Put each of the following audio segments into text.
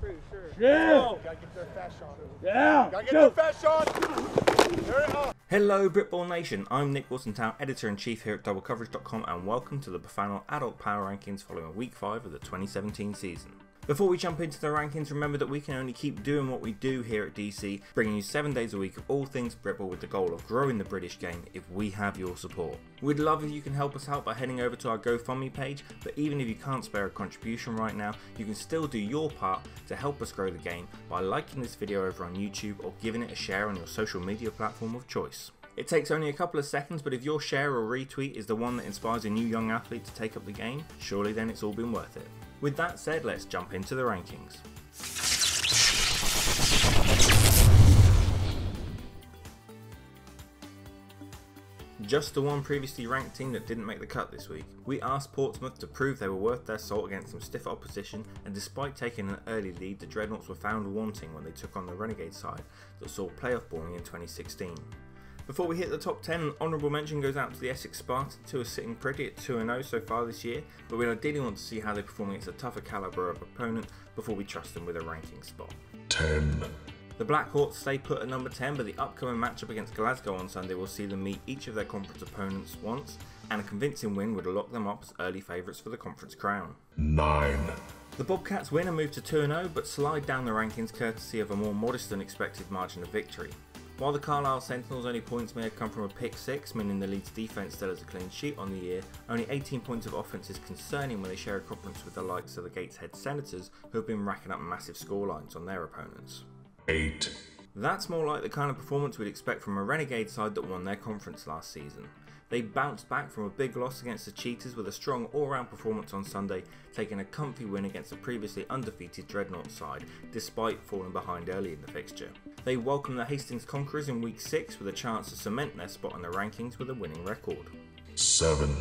pretty sure. Yeah! Oh, gotta get their fast shot. Yeah! Gotta get their fast shot! There it is. Hello Britball Nation, I'm Nick Wilson-Town, Editor-in-Chief here at DoubleCoverage.com, and welcome to the final Adult Power Rankings following Week 5 of the 2017 season. Before we jump into the rankings, remember that we can only keep doing what we do here at DC, bringing you 7 days a week of all things Britball with the goal of growing the British game if we have your support. We'd love if you can help us out by heading over to our GoFundMe page, but even if you can't spare a contribution right now, you can still do your part to help us grow the game by liking this video over on YouTube or giving it a share on your social media platform of choice. It takes only a couple of seconds, but if your share or retweet is the one that inspires a new young athlete to take up the game, surely then it's all been worth it. With that said, let's jump into the rankings. Just the one previously ranked team that didn't make the cut this week. We asked Portsmouth to prove they were worth their salt against some stiff opposition, and despite taking an early lead, the Dreadnoughts were found wanting when they took on the Renegades side that saw playoff balling in 2016. Before we hit the top 10, an honourable mention goes out to the Essex Spartans, who are sitting pretty at 2-0 so far this year, but we ideally want to see how they perform against a tougher calibre of opponent before we trust them with a ranking spot. 10. The BLACKHAWKS stay put at number 10, but the upcoming matchup against Glasgow on Sunday will see them meet each of their conference opponents once, and a convincing win would lock them up as early favourites for the conference crown. 9. The BOBCATS win and move to 2-0, but slide down the rankings courtesy of a more modest than expected margin of victory. While the Carlisle Sentinels' only points may have come from a pick 6, meaning the Leeds defence still has a clean sheet on the year, only 18 points of offence is concerning when they share a conference with the likes of the Gateshead Senators, who have been racking up massive scorelines on their opponents. 8. That's more like the kind of performance we'd expect from a Renegade side that won their conference last season. They bounced back from a big loss against the CHEETAHs with a strong all-round performance on Sunday, taking a comfy win against the previously undefeated Dreadnought side, despite falling behind early in the fixture. They welcome the Hastings Conquerors in Week 6 with a chance to cement their spot in the rankings with a winning record. 7.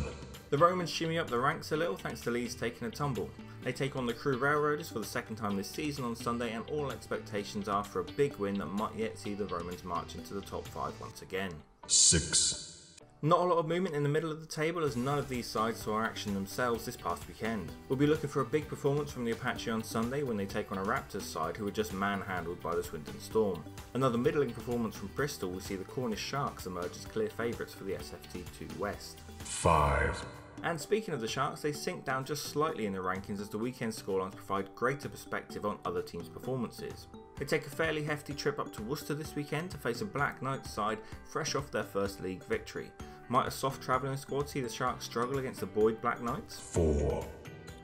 The Romans shimmy up the ranks a little thanks to Leeds taking a tumble. They take on the Crew Railroaders for the second time this season on Sunday, and all expectations are for a big win that might yet see the Romans march into the top 5 once again. 6. Not a lot of movement in the middle of the table, as none of these sides saw action themselves this past weekend. We'll be looking for a big performance from the Apache on Sunday when they take on a Raptors side who were just manhandled by the Swindon Storm. Another middling performance from Bristol will see the Cornish Sharks emerge as clear favourites for the SFT2 West. 5. And speaking of the Sharks, they sink down just slightly in the rankings as the weekend scorelines provide greater perspective on other teams' performances. They take a fairly hefty trip up to Worcester this weekend to face a Black Knights side fresh off their first league victory. Might a soft travelling squad see the Sharks struggle against the buoyed Black Knights? 4.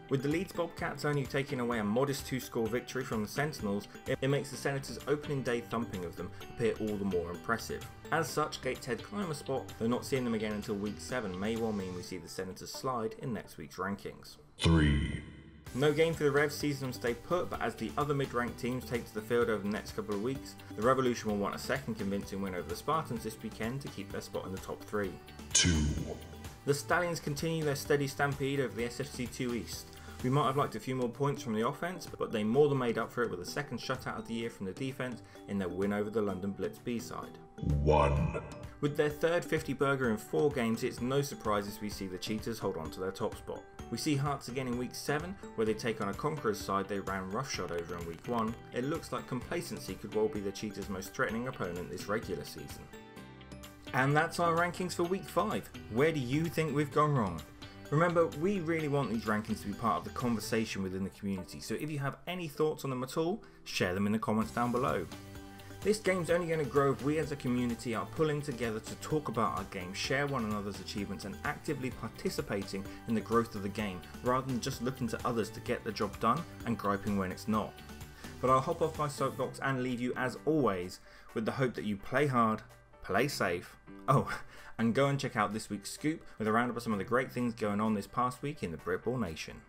With the Leeds Bobcats only taking away a modest 2-score victory from the Sentinels, it makes the Senators' opening day thumping of them appear all the more impressive. As such, Gateshead climb a spot, though not seeing them again until Week 7 may well mean we see the Senators slide in next week's rankings. 3. No game for the Revs sees them stay put, but as the other mid-ranked teams take to the field over the next couple of weeks, the Revolution will want a second convincing win over the Spartans this weekend to keep their spot in the top 3. 2. The Stallions continue their steady stampede over the SFC2 East. We might have liked a few more points from the offence, but they more than made up for it with a second shutout of the year from the defence in their win over the London Blitz B side. 1. With their third 50 burger in 4 games, it's no surprises we see the Cheetahs hold on to their top spot. We see Hearts again in Week 7, where they take on a Conquerors side they ran roughshod over in Week 1. It looks like complacency could well be the Cheetahs' most threatening opponent this regular season. And that's our rankings for Week 5. Where do you think we've gone wrong? Remember, we really want these rankings to be part of the conversation within the community, so if you have any thoughts on them at all, share them in the comments down below. This game's only going to grow if we as a community are pulling together to talk about our game, share one another's achievements, and actively participating in the growth of the game, rather than just looking to others to get the job done and griping when it's not. But I'll hop off my soapbox and leave you as always with the hope that you play hard, play safe, and go and check out this week's scoop with a roundup of some of the great things going on this past week in the Britball Nation.